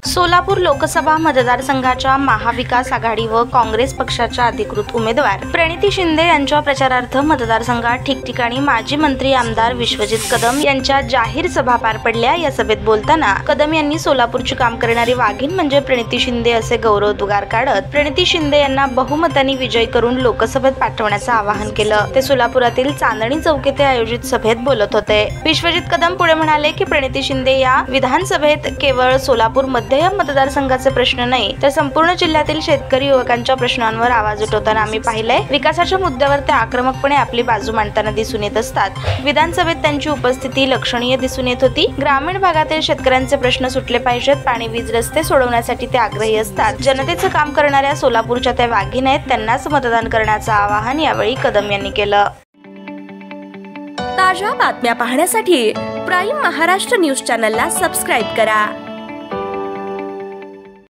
सोलापूर लोकसभा मतदारसंघाच्या महाविकास आघाडी व काँग्रेस पक्षाच्या अधिकृत उमेदवार प्रणिती शिंदे यांच्या प्रचारार्थ मतदारसंघात ठिकठिकाणी माजी मंत्री आमदार विश्वजित कदम यांच्या जाहीर सभा पार पडल्या। या सभेत बोलताना कदम यांनी सोलापूरचे काम करणारी वाघीण म्हणजे प्रणिती शिंदे असे गौरवोद्गार काढत प्रणिती शिंदे यांना बहुमताने विजयी करून लोकसभेत पाठवण्याचे आवाहन केलं। ते सोलापुरातील चांदणी चौक येथे आयोजित सभेत बोलत होते। विश्वजित कदम पुढे म्हणाले की प्रणिती शिंदे या विधानसभेत केवळ सोलापूर या मतदारसंघाचे प्रश्न नाही तर संपूर्ण जिल्ह्यातील शेतकरी युवकांच्या प्रश्नांवर आवाज उठवताना आम्ही पाहिले। विकासाच्या मुद्द्यावर ते आक्रमकपणे आपली बाजू मांडताना दिसून येत असतात। विधानसभेत त्यांची उपस्थिती लक्षणीय दिसून येत होती। ग्रामीण भागातील शेतकऱ्यांचे प्रश्न सुटले पाहिजेत, पाणी वीज रस्ते सोडवण्यासाठी ते आग्रही असतात। जनतेचं काम करणाऱ्या सोलापूरच्या त्या वाघीण आहेत, त्यांनाच मतदान करण्याचं आवाहन यावेळी कदम यांनी केलं। ताज्या बातम्या पाहण्यासाठी प्राईम महाराष्ट्र न्यूज चॅनलला सबस्क्राईब करा।